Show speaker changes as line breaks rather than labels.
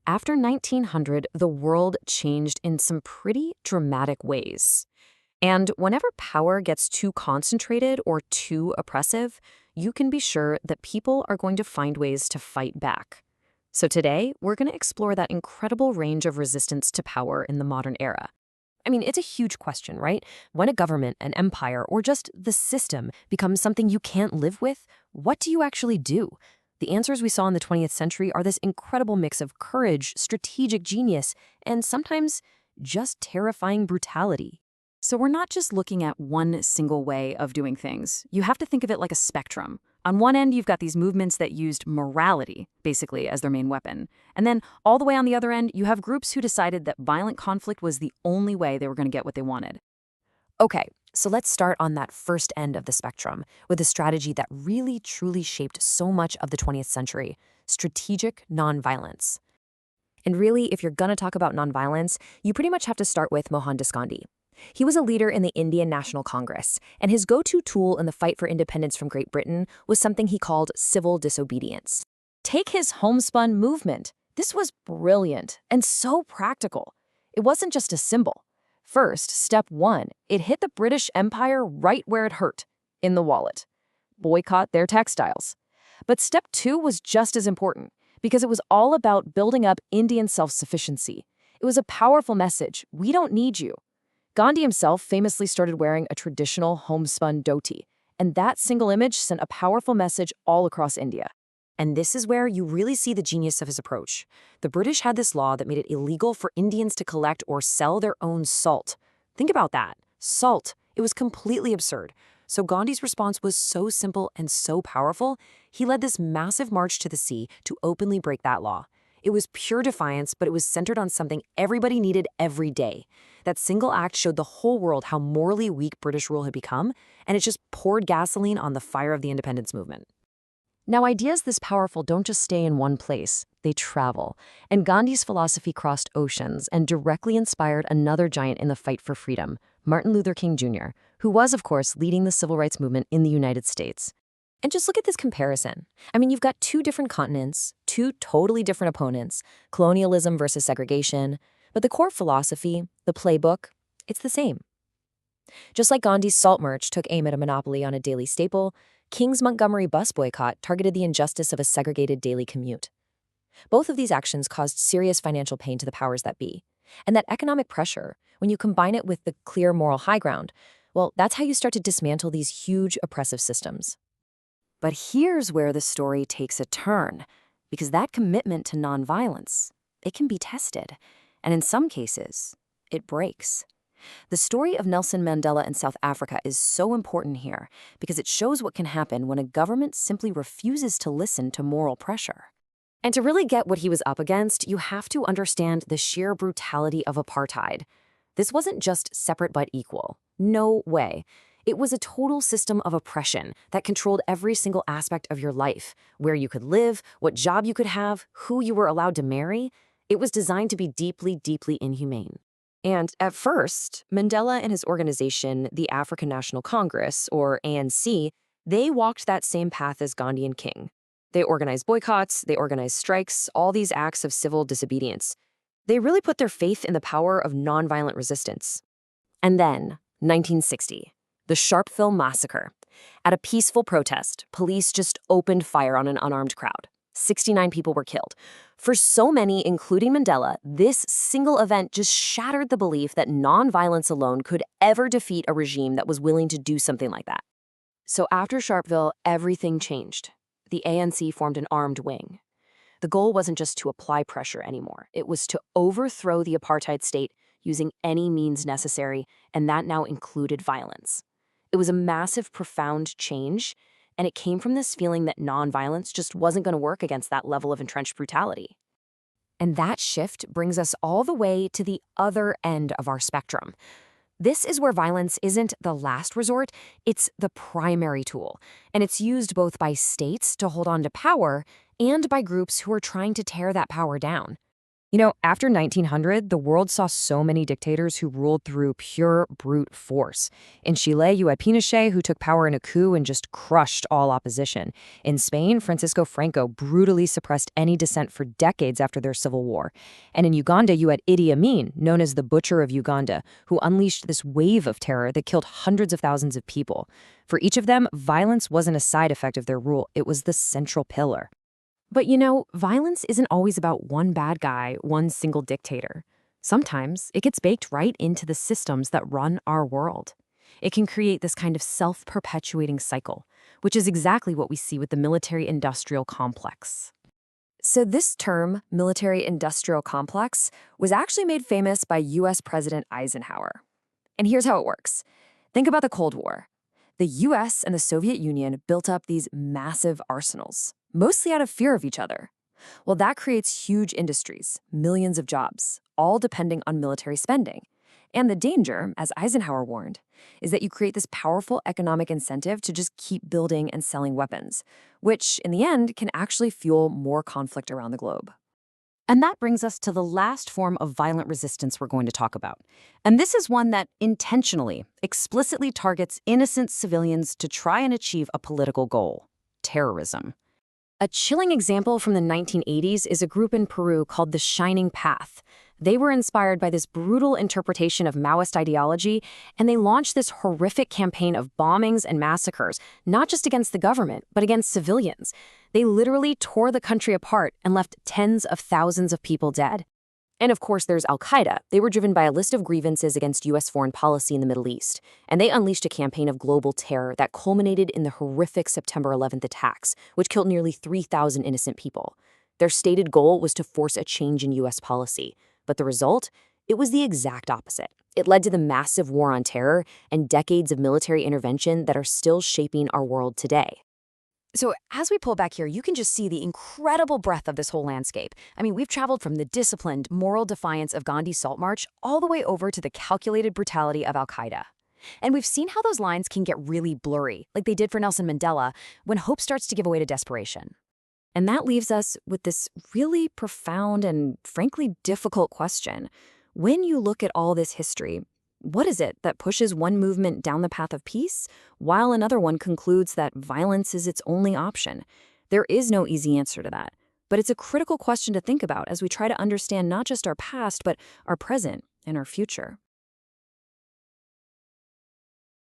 After 1900, the world changed in some pretty dramatic ways. And whenever power gets too concentrated or too oppressive, you can be sure that people are going to find ways to fight back. So today, we're going to explore that incredible range of resistance to power in the modern era. I mean, it's a huge question, right? When a government, an empire, or just the system becomes something you can't live with, what do you actually do? The answers we saw in the 20th century are this incredible mix of courage, strategic genius, and sometimes just terrifying brutality.
So we're not just looking at one single way of doing things. You have to think of it like a spectrum. On one end, you've got these movements that used morality, basically, as their main weapon. And then all the way on the other end, you have groups who decided that violent conflict was the only way they were going to get what they wanted.
Okay, so let's start on that first end of the spectrum with a strategy that really truly shaped so much of the 20th century: strategic nonviolence. And really, if you're gonna talk about nonviolence, you pretty much have to start with Mohandas Gandhi. He was a leader in the Indian National Congress, and his go-to tool in the fight for independence from Great Britain was something he called civil disobedience. Take his homespun movement. This was brilliant and so practical. It wasn't just a symbol. First, step one, it hit the British Empire right where it hurt, in the wallet. Boycott their textiles. But step two was just as important, because it was all about building up Indian self-sufficiency. It was a powerful message: we don't need you. Gandhi himself famously started wearing a traditional homespun dhoti, and that single image sent a powerful message all across India. And this is where you really see the genius of his approach. The British had this law that made it illegal for Indians to collect or sell their own salt. Think about that. Salt. It was completely absurd. So Gandhi's response was so simple and so powerful, he led this massive march to the sea to openly break that law. It was pure defiance, but it was centered on something everybody needed every day. That single act showed the whole world how morally weak British rule had become, and it just poured gasoline on the fire of the independence movement. Now, ideas this powerful don't just stay in one place, they travel. And Gandhi's philosophy crossed oceans and directly inspired another giant in the fight for freedom, Martin Luther King Jr., who was, of course, leading the civil rights movement in the United States. And just look at this comparison. I mean, you've got two different continents, two totally different opponents, colonialism versus segregation, but the core philosophy, the playbook, it's the same. Just like Gandhi's salt march took aim at a monopoly on a daily staple, King's Montgomery bus boycott targeted the injustice of a segregated daily commute. Both of these actions caused serious financial pain to the powers that be. And that economic pressure, when you combine it with the clear moral high ground, well, that's how you start to dismantle these huge oppressive systems. But here's where the story takes a turn, because that commitment to nonviolence, it can be tested, and in some cases, it breaks. The story of Nelson Mandela in South Africa is so important here because it shows what can happen when a government simply refuses to listen to moral pressure. And to really get what he was up against, you have to understand the sheer brutality of apartheid. This wasn't just separate but equal. No way. It was a total system of oppression that controlled every single aspect of your life: where you could live, what job you could have, who you were allowed to marry. It was designed to be deeply, deeply inhumane. And at first, Mandela and his organization, the African National Congress, or ANC, they walked that same path as Gandhi and King. They organized boycotts, they organized strikes, all these acts of civil disobedience. They really put their faith in the power of nonviolent resistance. And then, 1960. The Sharpeville Massacre. At a peaceful protest, police just opened fire on an unarmed crowd. 69 people were killed. For so many, including Mandela, this single event just shattered the belief that nonviolence alone could ever defeat a regime that was willing to do something like that. So after Sharpeville, everything changed. The ANC formed an armed wing. The goal wasn't just to apply pressure anymore. It was to overthrow the apartheid state using any means necessary, and that now included violence. It was a massive, profound change, and it came from this feeling that nonviolence just wasn't going to work against that level of entrenched brutality. And that shift brings us all the way to the other end of our spectrum. This is where violence isn't the last resort, it's the primary tool, and it's used both by states to hold on to power and by groups who are trying to tear that power down. After 1900, the world saw so many dictators who ruled through pure brute force. In Chile, you had Pinochet, who took power in a coup and just crushed all opposition. In Spain, Francisco Franco brutally suppressed any dissent for decades after their civil war. And in Uganda, you had Idi Amin, known as the Butcher of Uganda, who unleashed this wave of terror that killed hundreds of thousands of people. For each of them, violence wasn't a side effect of their rule, it was the central pillar. But violence isn't always about one bad guy, one single dictator. Sometimes it gets baked right into the systems that run our world. It can create this kind of self-perpetuating cycle, which is exactly what we see with the military-industrial complex. So this term, military-industrial complex, was actually made famous by US President Eisenhower. And here's how it works. Think about the Cold War. The US and the Soviet Union built up these massive arsenals, mostly out of fear of each other. Well, that creates huge industries, millions of jobs, all depending on military spending. And the danger, as Eisenhower warned, is that you create this powerful economic incentive to just keep building and selling weapons, which, in the end, can actually fuel more conflict around the globe.
And that brings us to the last form of violent resistance we're going to talk about. And this is one that intentionally, explicitly targets innocent civilians to try and achieve a political goal: terrorism.
A chilling example from the 1980s is a group in Peru called the Shining Path. They were inspired by this brutal interpretation of Maoist ideology, and they launched this horrific campaign of bombings and massacres, not just against the government, but against civilians. They literally tore the country apart and left tens of thousands of people dead. And of course, there's Al-Qaeda. They were driven by a list of grievances against U.S. foreign policy in the Middle East, and they unleashed a campaign of global terror that culminated in the horrific September 11th attacks, which killed nearly 3,000 innocent people. Their stated goal was to force a change in U.S. policy, but the result? It was the exact opposite. It led to the massive war on terror and decades of military intervention that are still shaping our world today. So as we pull back here, you can just see the incredible breadth of this whole landscape. I mean, we've traveled from the disciplined, moral defiance of Gandhi's Salt March all the way over to the calculated brutality of Al-Qaeda. And we've seen how those lines can get really blurry, like they did for Nelson Mandela, when hope starts to give way to desperation. And that leaves us with this really profound and frankly difficult question. When you look at all this history, what is it that pushes one movement down the path of peace, while another one concludes that violence is its only option? There is no easy answer to that, but it's a critical question to think about as we try to understand not just our past, but our present and our future.